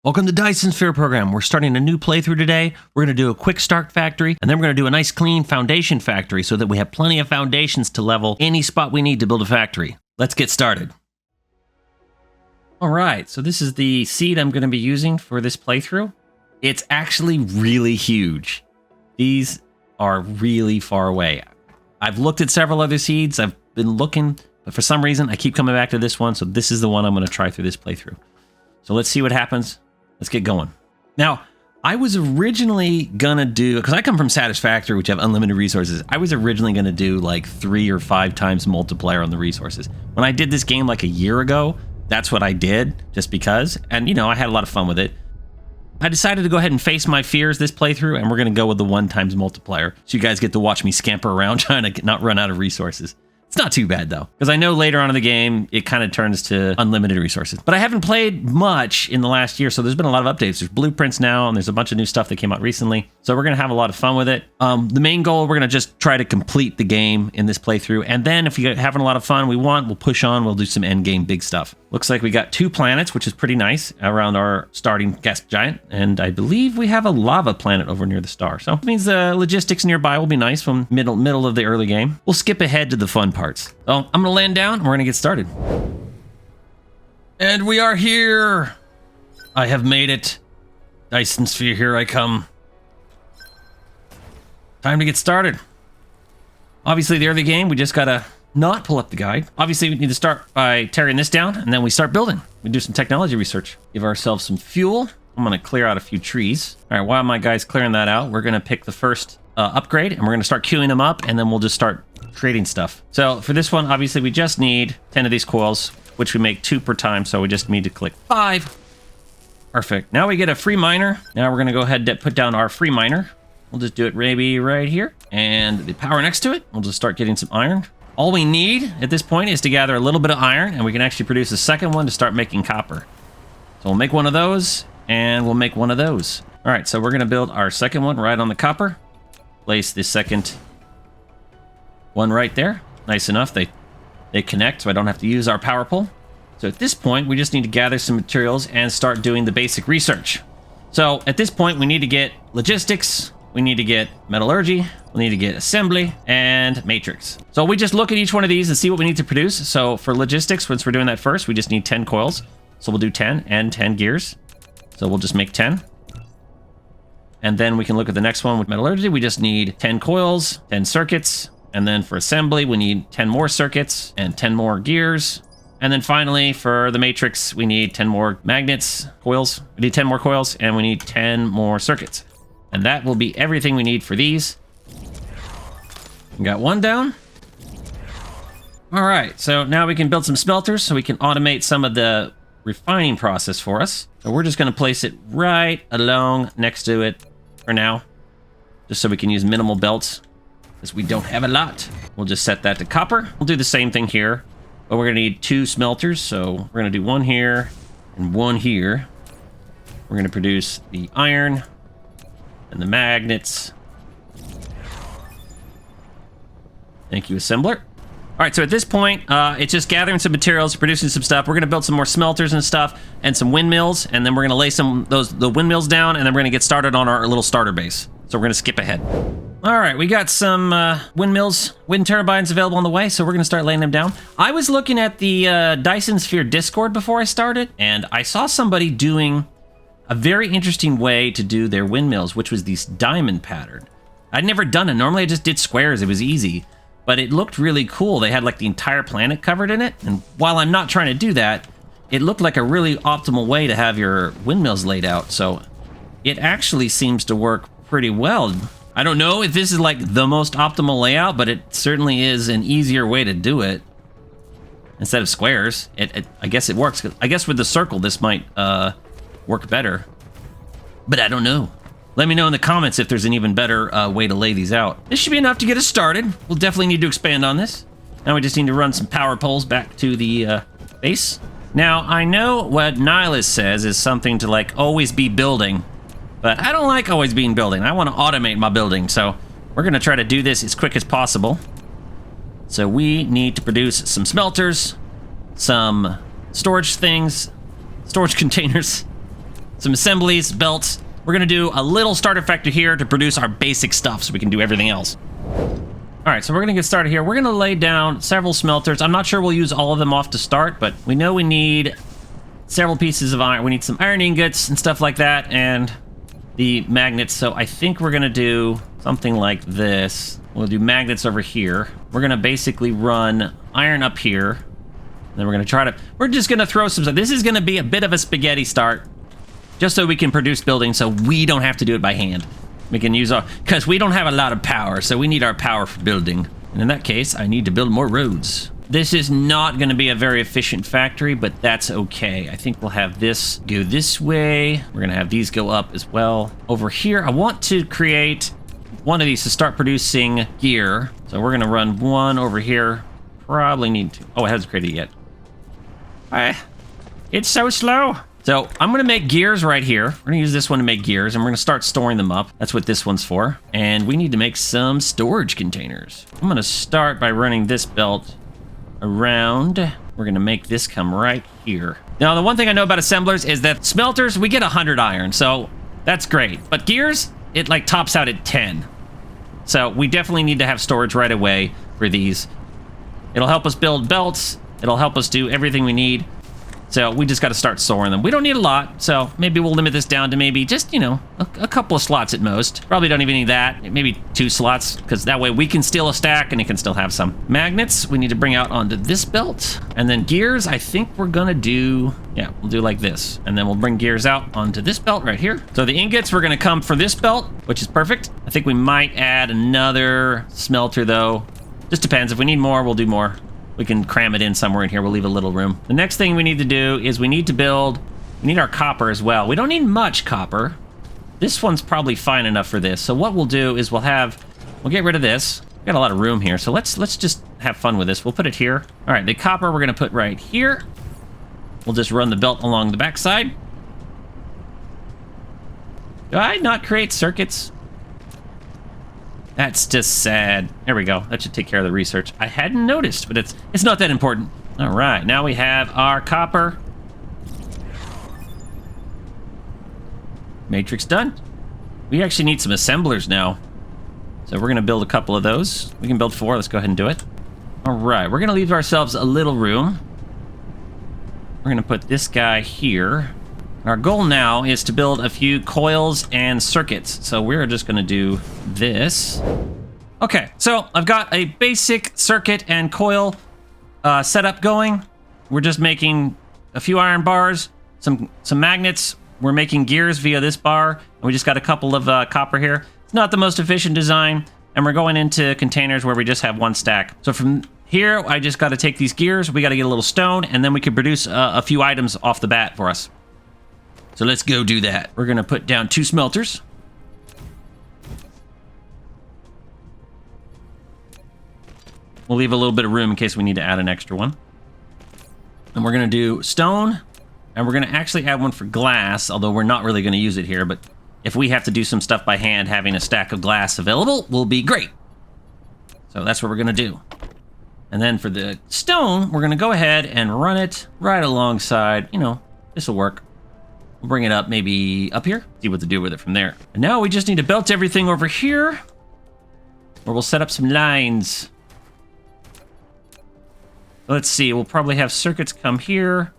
Welcome to Dyson Sphere Program. We're starting a new playthrough today. We're going to do a quick start factory, and then we're going to do a nice clean foundation factory so that we have plenty of foundations to level any spot we need to build a factory. Let's get started. All right, so this is the seed I'm going to be using for this playthrough. It's actually really huge. These are really far away. I've looked at several other seeds. I've been looking, but for some reason, I keep coming back to this one, so this is the one I'm going to try through this playthrough. So let's see what happens. Let's get going. Now, I was originally gonna do, because I come from Satisfactory, which have unlimited resources, I was originally gonna do like 3 or 5 times multiplier on the resources. When I did this game like a year ago, that's what I did, just because, and you know, I had a lot of fun with it. I decided to go ahead and face my fears this playthrough, and we're gonna go with the 1 times multiplier, so you guys get to watch me scamper around trying to not run out of resources. It's not too bad though, because I know later on in the game, it kind of turns to unlimited resources. But I haven't played much in the last year, so there's been a lot of updates. There's blueprints now, and there's a bunch of new stuff that came out recently. So we're going to have a lot of fun with it. The main goal, we're going to just try to complete the game in this playthrough. And then if you're having a lot of fun, we'll push on, we'll do some end game big stuff. Looks like we got 2 planets, which is pretty nice, around our starting gas giant. And I believe we have a lava planet over near the star. So it means the logistics nearby will be nice from middle of the early game. We'll skip ahead to the fun parts. So I'm going to land down and we're going to get started. And we are here. I have made it. Dyson Sphere, here I come. Time to get started. Obviously, the early game, we just got to not pull up the guide. Obviously, we need to start by tearing this down, and then we start building. We do some technology research. Give ourselves some fuel. I'm going to clear out a few trees. All right, while my guy's clearing that out, we're going to pick the first upgrade, and we're going to start queuing them up, and then we'll just start creating stuff. So for this one, obviously, we just need 10 of these coils, which we make 2 per time, so we just need to click 5. Perfect. Now we get a free miner. Now we're going to go ahead and put down our free miner. We'll just do it maybe right here, and the power next to it. We'll just start getting some iron. All we need at this point is to gather a little bit of iron, and we can actually produce a second one to start making copper. So we'll make one of those, and we'll make one of those. All right, so we're going to build our second one right on the copper. Place the second one right there. Nice enough. They connect, so I don't have to use our power pole. So at this point, we just need to gather some materials and start doing the basic research. So at this point, we need to get logistics. We need to get metallurgy. We need to get assembly and matrix. So we just look at each one of these and see what we need to produce. So for logistics, once we're doing that first, we just need 10 coils. So we'll do 10 and 10 gears. So we'll just make 10. And then we can look at the next one with metallurgy. We just need 10 coils, 10 circuits. And then for assembly, we need 10 more circuits and 10 more gears. And then finally, for the matrix, we need 10 more magnets, coils. We need 10 more coils, and we need 10 more circuits. And that will be everything we need for these. We got one down. All right, so now we can build some smelters so we can automate some of the refining process for us. So we're just going to place it right along next to it for now, just so we can use minimal belts, because we don't have a lot. We'll just set that to copper. We'll do the same thing here, but we're going to need 2 smelters. So we're going to do one here and one here. We're going to produce the iron and the magnets. Thank you, assembler. All right, so at this point, it's just gathering some materials, producing some stuff. We're going to build some more smelters and stuff, and some windmills, and then we're going to lay the windmills down, and then we're going to get started on our little starter base. So we're going to skip ahead. All right, we got some windmills, wind turbines available on the way, so we're going to start laying them down. I was looking at the Dyson Sphere Discord before I started, and I saw somebody doing a very interesting way to do their windmills, which was this diamond pattern. I'd never done it. Normally I just did squares. It was easy. But it looked really cool. They had like the entire planet covered in it. And while I'm not trying to do that, it looked like a really optimal way to have your windmills laid out. So it actually seems to work pretty well. I don't know if this is like the most optimal layout, but it certainly is an easier way to do it. Instead of squares, I guess it works. I guess with the circle, this might work better. But I don't know. Let me know in the comments if there's an even better way to lay these out. This should be enough to get us started. We'll definitely need to expand on this. Now we just need to run some power poles back to the base. Now, I know what Nihilus says is something to like always be building, but I don't like always being building. I want to automate my building, so we're going to try to do this as quick as possible. So we need to produce some smelters, some storage things, storage containers, some assemblies, belts. We're gonna do a little starter factory here to produce our basic stuff so we can do everything else. All right, so we're gonna get started here. We're gonna lay down several smelters. I'm not sure we'll use all of them off to start, but we know we need several pieces of iron. We need some iron ingots and stuff like that, and the magnets. So I think we're gonna do something like this. We'll do magnets over here. We're gonna basically run iron up here. And then we're just gonna throw some, this is gonna be a bit of a spaghetti start, just so we can produce buildings so we don't have to do it by hand. We can use because we don't have a lot of power, so we need our power for building. And in that case, I need to build more roads. This is not gonna be a very efficient factory, but that's okay. I think we'll have this go this way. We're gonna have these go up as well. Over here, I want to create one of these to start producing gear. So we're gonna run one over here. Probably need to, oh, it hasn't created it yet. It's so slow. So I'm gonna make gears right here. We're gonna use this one to make gears, and we're gonna start storing them up. That's what this one's for. And we need to make some storage containers. I'm gonna start by running this belt around. We're gonna make this come right here. Now, the one thing I know about assemblers is that smelters, we get 100 iron, so that's great. But gears, it like tops out at 10. So we definitely need to have storage right away for these. It'll help us build belts. It'll help us do everything we need. So we just got to start storing them. We don't need a lot, so maybe we'll limit this down to maybe just, you know, a couple of slots at most. Probably don't even need that. Maybe 2 slots, because that way we can steal a stack and it can still have some. Magnets, we need to bring out onto this belt. And then gears, I think we're going to do, yeah, we'll do like this. And then we'll bring gears out onto this belt right here. So the ingots, we're going to come for this belt, which is perfect. I think we might add another smelter, though. Just depends. If we need more, we'll do more. We can cram it in somewhere in here. We'll leave a little room. The next thing we need to do is we need our copper as well. We don't need much copper. This one's probably fine enough for this. So what we'll do is we'll get rid of this. We got a lot of room here. So let's just have fun with this. We'll put it here. All right, the copper we're gonna put right here. We'll just run the belt along the backside. Do I not create circuits? That's just sad. There we go. That should take care of the research. I hadn't noticed, but it's not that important. All right, now we have our copper. Matrix done. We actually need some assemblers now. So we're gonna build a couple of those. We can build 4, let's go ahead and do it. All right, we're gonna leave ourselves a little room. We're gonna put this guy here. Our goal now is to build a few coils and circuits. So we're just gonna do this. Okay, so I've got a basic circuit and coil setup going. We're just making a few iron bars, some magnets. We're making gears via this bar, and we just got a couple of copper here. It's not the most efficient design, and we're going into containers where we just have 1 stack. So from here, I just gotta take these gears, we gotta get a little stone, and then we can produce a few items off the bat for us. So let's go do that. We're gonna put down 2 smelters. We'll leave a little bit of room in case we need to add an extra one. And we're gonna do stone, and we're gonna actually add one for glass, although we're not really gonna use it here, but if we have to do some stuff by hand, having a stack of glass available will be great. So that's what we're gonna do. And then for the stone, we're gonna go ahead and run it right alongside, you know, this'll work. We'll bring it up maybe up here, see what to do with it from there. And now we just need to belt everything over here, or we'll set up some lines. Let's see, we'll probably have circuits come here.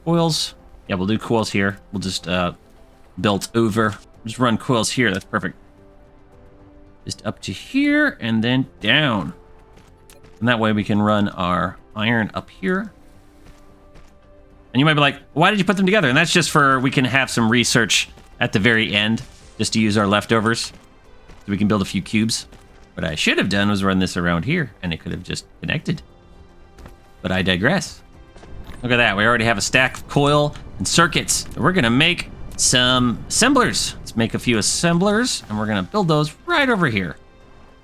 Coils. Yeah, we'll do coils here. We'll just belt over. Just run coils here, that's perfect. Just up to here and then down. And that way we can run our iron up here. And you might be like, why did you put them together? And that's just for, we can have some research at the very end, just to use our leftovers. So we can build a few cubes. What I should have done was run this around here, and it could have just connected. But I digress. Look at that, we already have a stack of coil and circuits. So we're gonna make some assemblers. Let's make a few assemblers, and we're gonna build those right over here.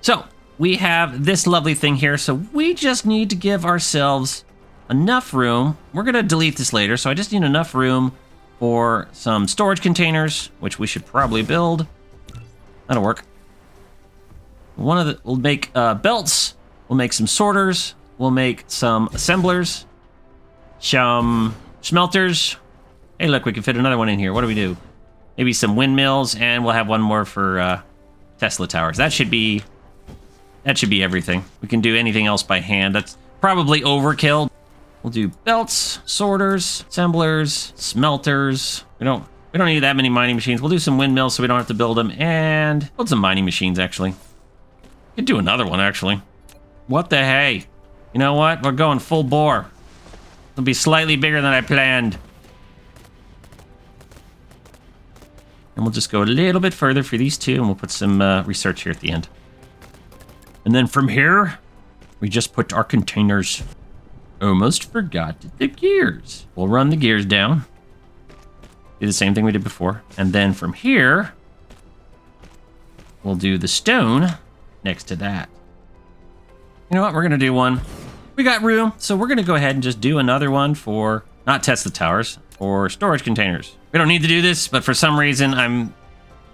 So, we have this lovely thing here, so we just need to give ourselves enough room. We're gonna delete this later, so I just need enough room for some storage containers, which we should probably build. That'll work. We'll make belts, we'll make some sorters, we'll make some assemblers, some smelters, Hey, look, we can fit another one in here. What do we do? Maybe some windmills, and we'll have one more for Tesla towers. That should be everything. We can do anything else by hand. That's probably overkill. We'll do belts, sorters, assemblers, smelters. We don't need that many mining machines. We'll do some windmills so we don't have to build them, and build some mining machines, actually. Could do another one, actually. What the hey? You know what? We're going full bore. It'll be slightly bigger than I planned. And we'll just go a little bit further for these two, and we'll put some research here at the end. And then from here, we just put our containers. Almost forgot the gears. We'll run the gears down. Do the same thing we did before. And then from here, we'll do the stone next to that. You know what? We're going to do one. We got room, so we're going to go ahead and just do another one for, not Tesla towers, for storage containers. We don't need to do this, but for some reason,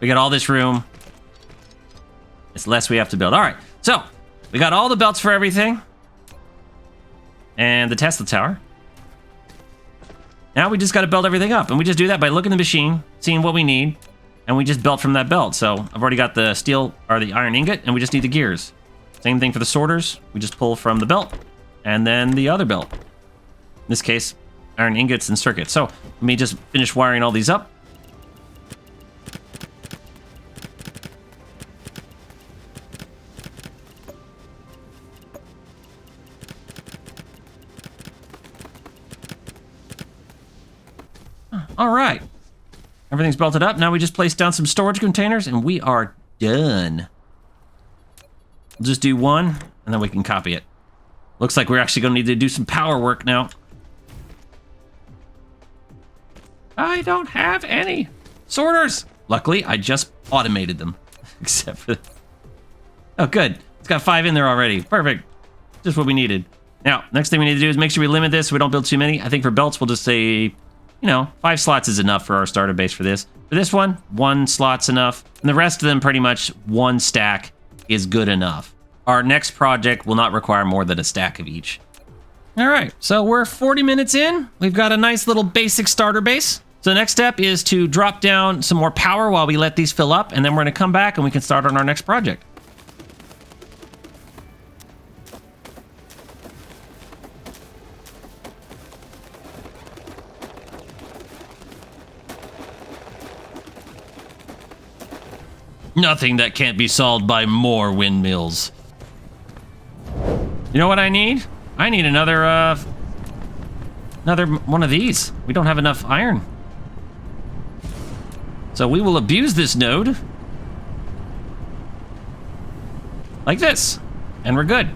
we got all this room. It's less we have to build. All right, so we got all the belts for everything. And the Tesla tower. Now we just got to build everything up. And we just do that by looking at the machine, seeing what we need, and we just belt from that belt. So I've already got the steel, or the iron ingot, and we just need the gears. Same thing for the sorters. We just pull from the belt, and then the other belt. In this case, iron ingots and circuits. So let me just finish wiring all these up. All right. Everything's belted up. Now we just place down some storage containers, and we are done. We'll just do one, and then we can copy it. Looks like we're actually going to need to do some power work now. I don't have any sorters. Luckily, I just automated them. Except for... Oh, good. It's got 5 in there already. Perfect. Just what we needed. Now, next thing we need to do is make sure we limit this so we don't build too many. I think for belts, we'll just say... You know, 5 slots is enough for our starter base for this. For this one, 1 slot's enough. And the rest of them, pretty much 1 stack is good enough. Our next project will not require more than a stack of each. All right, so we're 40 minutes in. We've got a nice little basic starter base. So the next step is to drop down some more power while we let these fill up. And then we're going to come back and we can start on our next project. Nothing that can't be solved by more windmills. You know what I need? I need another one of these. We don't have enough iron. So we will abuse this node. Like this. And we're good.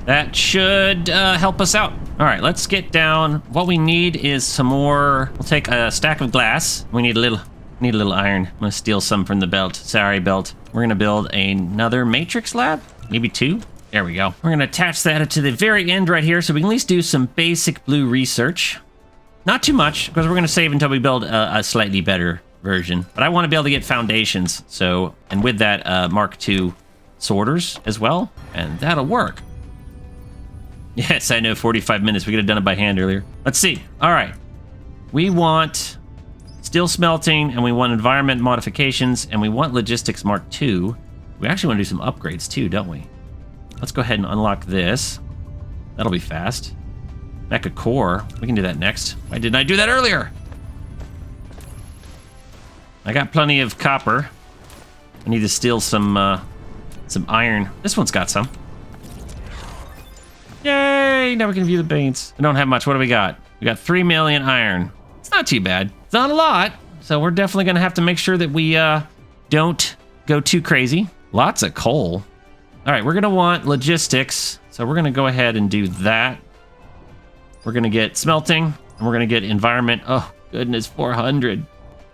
That should help us out. All right, let's get down. What we need is some more. We'll take a stack of glass. We need a little iron. I'm gonna steal some from the belt. Sorry, belt. We're gonna build another matrix lab, maybe 2. There we go. We're gonna attach that to the very end right here so we can at least do some basic blue research. Not too much, because we're gonna save until we build a slightly better version. But I wanna be able to get foundations. So, and with that, Mark II sorters as well, and that'll work. Yes, I know, 45 minutes. We could have done it by hand earlier. Let's see. All right. We want steel smelting, and we want environment modifications, and we want logistics Mark II. We actually want to do some upgrades too, don't we? Let's go ahead and unlock this. That'll be fast. Mecha core. We can do that next. Why didn't I do that earlier? I got plenty of copper. I need to steal some iron. This one's got some. Yay! Now we can view the paints. We don't have much. What do we got? We got 3 million iron. It's not too bad. It's not a lot, so we're definitely going to have to make sure that we don't go too crazy. Lots of coal. All right, we're going to want logistics, so we're going to go ahead and do that. We're going to get smelting, and we're going to get environment. Oh, goodness, 400.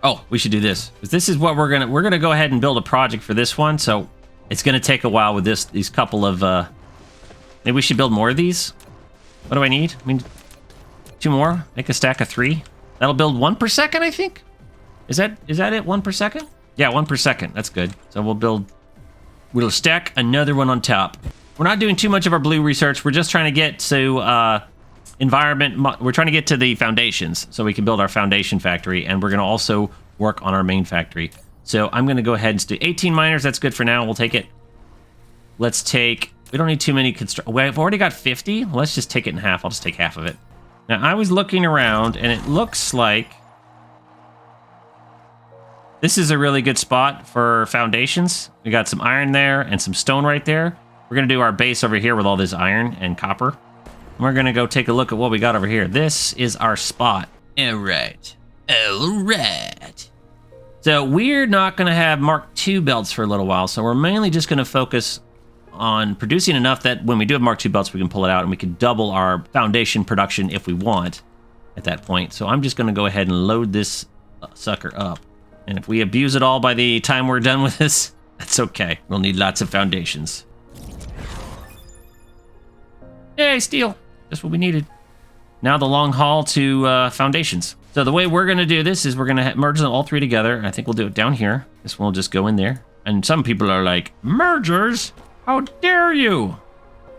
Oh, we should do this. This is what we're going to go ahead and build a project for this one, so it's going to take a while with these couple of... maybe we should build more of these. What do I need? I mean, 2 more. Make a stack of 3. That'll build 1 per second, I think. Is that it? 1 per second? Yeah, 1 per second. That's good. So we'll stack another one on top. We're not doing too much of our blue research. We're just trying to get to environment. We're trying to get to the foundations so we can build our foundation factory, and we're going to also work on our main factory. So I'm going to go ahead and do 18 miners. That's good for now. We'll take it. Let's take... We don't need too many... We've already got 50. Let's just take it in half. I'll just take half of it. Now, I was looking around, and it looks like this is a really good spot for foundations. We got some iron there and some stone right there. We're going to do our base over here with all this iron and copper. And we're going to go take a look at what we got over here. This is our spot. All right. All right. So we're not going to have Mark II belts for a little while, so we're mainly just going to focus on producing enough that when we do have Mark II belts, we can pull it out and we can double our foundation production if we want at that point. So I'm just going to go ahead and load this sucker up. And if we abuse it all by the time we're done with this, that's okay. We'll need lots of foundations. Yay, steel. That's what we needed. Now the long haul to foundations. So the way we're going to do this is we're going to merge them all three together. I think we'll do it down here. This one will just go in there. And some people are like, mergers? How dare you?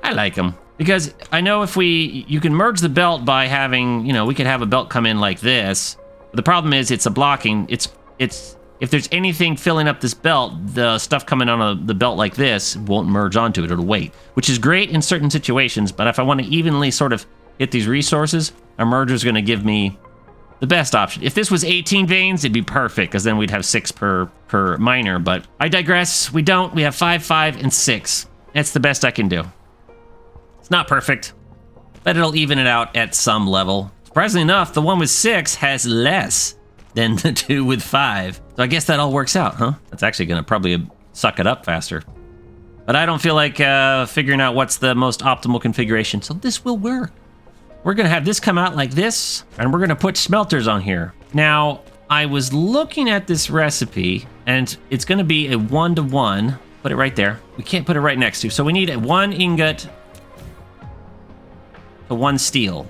I like them. Because I know if you can merge the belt by having, we could have a belt come in like this. But the problem is it's a blocking. If there's anything filling up this belt, the stuff coming on the belt like this won't merge onto it. It'll wait, which is great in certain situations. But if I want to evenly sort of hit these resources, a merger is going to give me the best option. If this was 18 veins, it'd be perfect, because then we'd have 6 per miner. But I digress. We don't. We have 5, 5, and 6. That's the best I can do. It's not perfect, but it'll even it out at some level. Surprisingly enough, the one with 6 has less than the 2 with 5. So I guess that all works out, huh? That's actually going to probably suck it up faster. But I don't feel like figuring out what's the most optimal configuration, so this will work. We're going to have this come out like this, and we're going to put smelters on here. Now, I was looking at this recipe, and it's going to be a 1-to-1. Put it right there. We can't put it right next to, so we need a 1 ingot to 1 steel.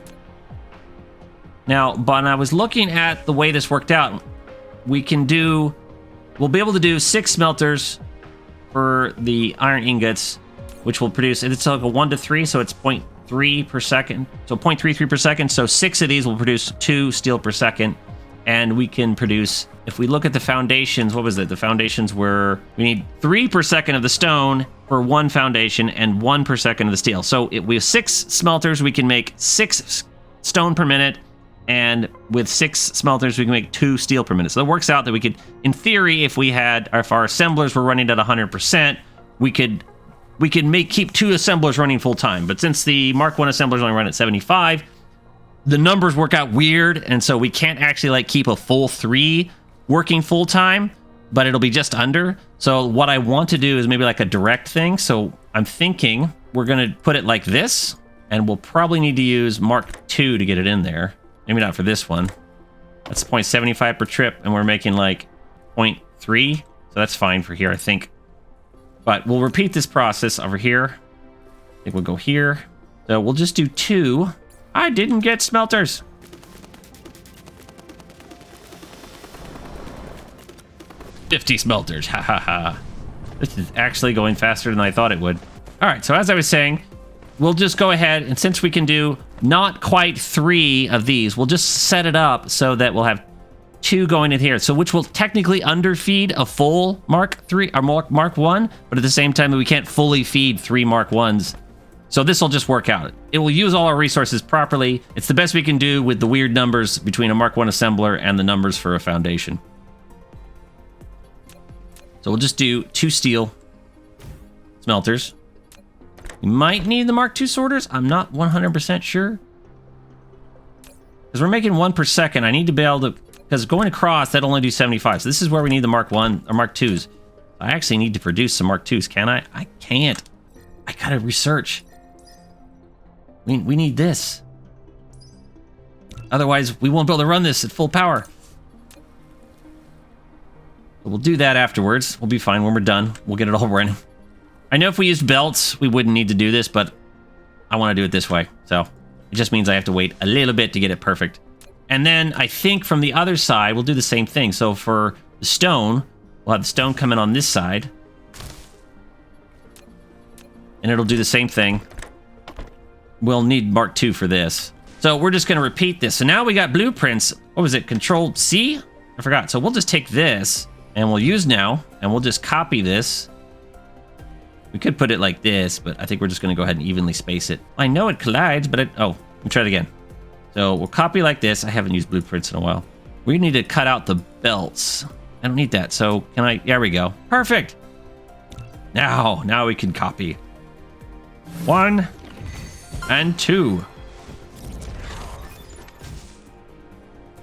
Now, but I was looking at the way this worked out. We'll be able to do 6 smelters for the iron ingots, which will produce, it's like a 1-to-3, so it's 0.3 per second. So 0.33 per second. So 6 of these will produce 2 steel per second. And we can produce, if we look at the foundations, what was it? The foundations were, we need 3 per second of the stone for 1 foundation and 1 per second of the steel. So we have 6 smelters, we can make 6 stone per minute. And with 6 smelters, we can make 2 steel per minute. So it works out that we could, in theory, if our assemblers were running at 100%, we could keep 2 assemblers running full time. But since the Mark I assemblers only run at 75, the numbers work out weird, and so we can't actually keep a full 3 working full time, but it'll be just under. So what I want to do is maybe like a direct thing. So I'm thinking we're going to put it like this, and we'll probably need to use Mark II to get it in there. Maybe not for this one. That's 0.75 per trip, and we're making like 0.3. So that's fine for here, I think. But we'll repeat this process over here. I think we'll go here. So we'll just do 2. I didn't get smelters. $50 smelters. Ha ha ha. This is actually going faster than I thought it would. All right, so as I was saying, we'll just go ahead, and since we can do not quite 3 of these, we'll just set it up so that we'll have 2 going in here. So which will technically underfeed a full Mark III or Mark I, but at the same time, we can't fully feed 3 Mark Is. So this will just work out. It will use all our resources properly. It's the best we can do with the weird numbers between a Mark I assembler and the numbers for a foundation. So we'll just do 2 steel smelters. We might need the Mark II sorters. I'm not 100% sure. Because we're making 1 per second. I need to be able to... Because going across, that'll only do 75. So this is where we need the Mark I or Mark IIs. I actually need to produce some Mark IIs, can I? I can't. I gotta research. We need this. Otherwise, we won't be able to run this at full power. But we'll do that afterwards. We'll be fine when we're done. We'll get it all running. I know if we used belts, we wouldn't need to do this, but I want to do it this way. So it just means I have to wait a little bit to get it perfect. And then I think from the other side, we'll do the same thing. So for the stone, we'll have the stone come in on this side. And it'll do the same thing. We'll need Mark II for this. So we're just going to repeat this. So now we got blueprints. What was it? Control C? I forgot. So we'll just take this and we'll use now and we'll just copy this. We could put it like this, but I think we're just going to go ahead and evenly space it. I know it collides, but oh, let me try it again. So we'll copy like this. I haven't used blueprints in a while. We need to cut out the belts. I don't need that. So can I? There we go. Perfect. Now we can copy. 1 and 2.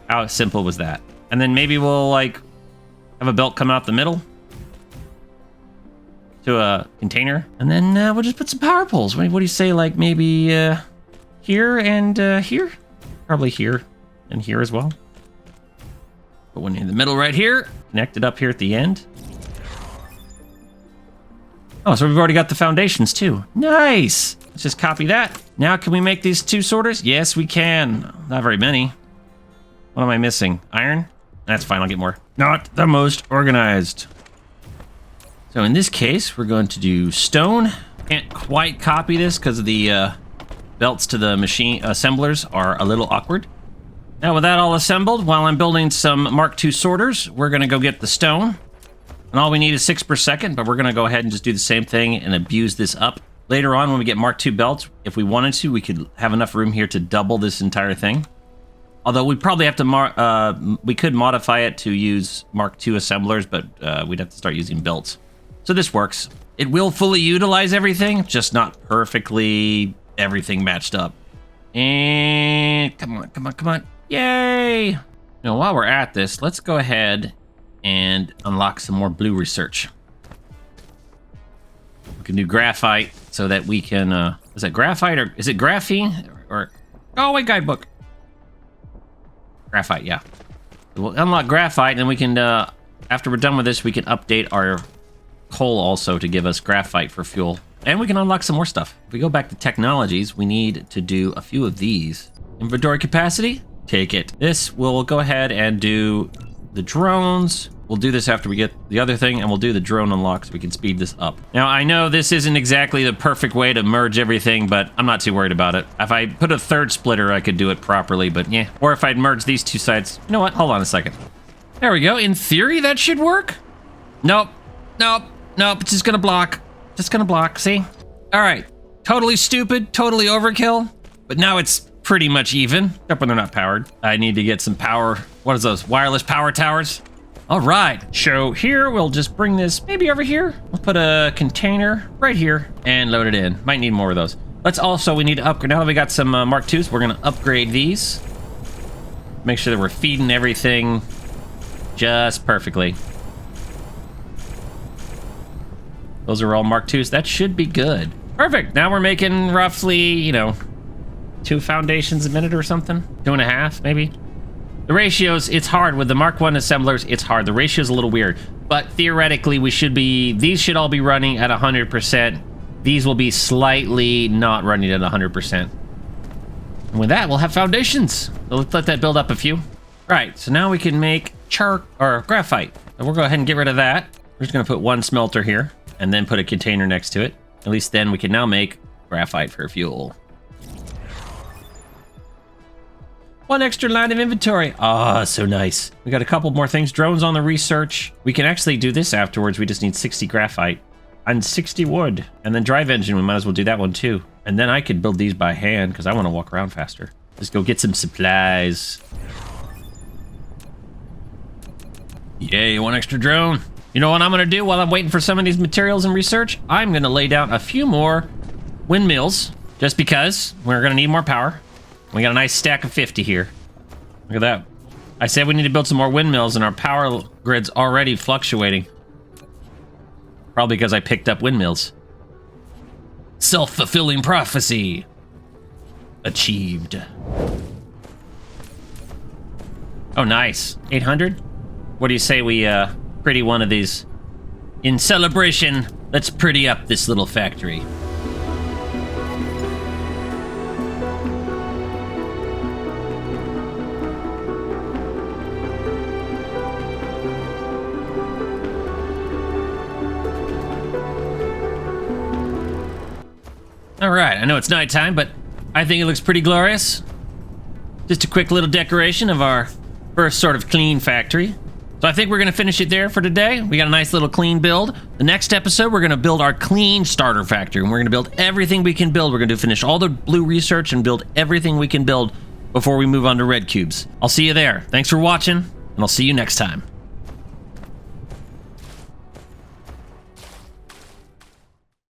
How simple was that? And then maybe we'll like have a belt come out the middle to a container, and then we'll just put some power poles. What do you say? Like maybe here and here, probably here and here as well. Put one in the middle right here. Connect it up here at the end. Oh, so we've already got the foundations too. Nice. Let's just copy that. Now, can we make these 2 sorters? Yes, we can. Not very many. What am I missing? Iron? That's fine, I'll get more. Not the most organized. So in this case, we're going to do stone. Can't quite copy this because the belts to the machine assemblers are a little awkward. Now with that all assembled, while I'm building some Mark II sorters, we're gonna go get the stone. And all we need is 6 per second, but we're gonna go ahead and just do the same thing and abuse this up. Later on, when we get Mark II belts, if we wanted to, we could have enough room here to double this entire thing. Although we probably have to, we could modify it to use Mark II assemblers, but we'd have to start using belts. So this works. It will fully utilize everything, just not perfectly everything matched up. And come on. Yay! Now, while we're at this, let's go ahead and unlock some more blue research. We can do graphite so that we can, is it graphite or is it graphene? Or oh, wait, guidebook. Graphite, yeah. We'll unlock graphite, and then we can, after we're done with this, we can update our coal also to give us graphite for fuel. And we can unlock some more stuff. If we go back to technologies, we need to do a few of these. Inventory capacity, take it. This, we'll go ahead and do the drones. We'll do this after we get the other thing, and we'll do the drone unlock so we can speed this up. Now, I know this isn't exactly the perfect way to merge everything, but I'm not too worried about it. If I put a third splitter, I could do it properly, but yeah. Or if I'd merge these 2 sides. You know what? Hold on a second. There we go. In theory, that should work. Nope. It's just gonna block. See? All right. Totally stupid, totally overkill, but now it's pretty much even, except when they're not powered. I need to get some power. What is those? Wireless power towers? All right, so here we'll just bring this maybe over here. We'll put a container right here and load it in. Might need more of those. We need to upgrade. Now that we got some Mark IIs, we're gonna upgrade these. Make sure that we're feeding everything just perfectly. Those are all Mark IIs. That should be good. Perfect. Now we're making roughly, 2 foundations a minute or something. 2.5, maybe. The ratios, it's hard. With the Mark I assemblers, it's hard. The ratio's a little weird. But theoretically, these should all be running at 100%. These will be slightly not running at 100%. And with that, we'll have foundations. So let's let that build up a few. Right, so now we can make graphite. And we'll go ahead and get rid of that. We're just gonna put 1 smelter here and then put a container next to it. At least then we can now make graphite for fuel. 1 extra line of inventory. Ah, so nice. We got a couple more things. Drones on the research. We can actually do this afterwards. We just need 60 graphite and 60 wood. And then drive engine, we might as well do that one too. And then I could build these by hand because I want to walk around faster. Let's go get some supplies. Yay, 1 extra drone. You know what I'm going to do while I'm waiting for some of these materials and research? I'm going to lay down a few more windmills just because we're going to need more power. We got a nice stack of 50 here. Look at that. I said we need to build some more windmills, and our power grid's already fluctuating. Probably because I picked up windmills. Self-fulfilling prophecy. Achieved. Oh, nice. 800? What do you say we pretty one of these? In celebration, let's pretty up this little factory. All right, I know it's nighttime, but I think it looks pretty glorious. Just a quick little decoration of our first sort of clean factory. So I think we're going to finish it there for today. We got a nice little clean build. The next episode, we're going to build our clean starter factory, and we're going to build everything we can build. We're going to finish all the blue research and build everything we can build before we move on to red cubes. I'll see you there. Thanks for watching, and I'll see you next time.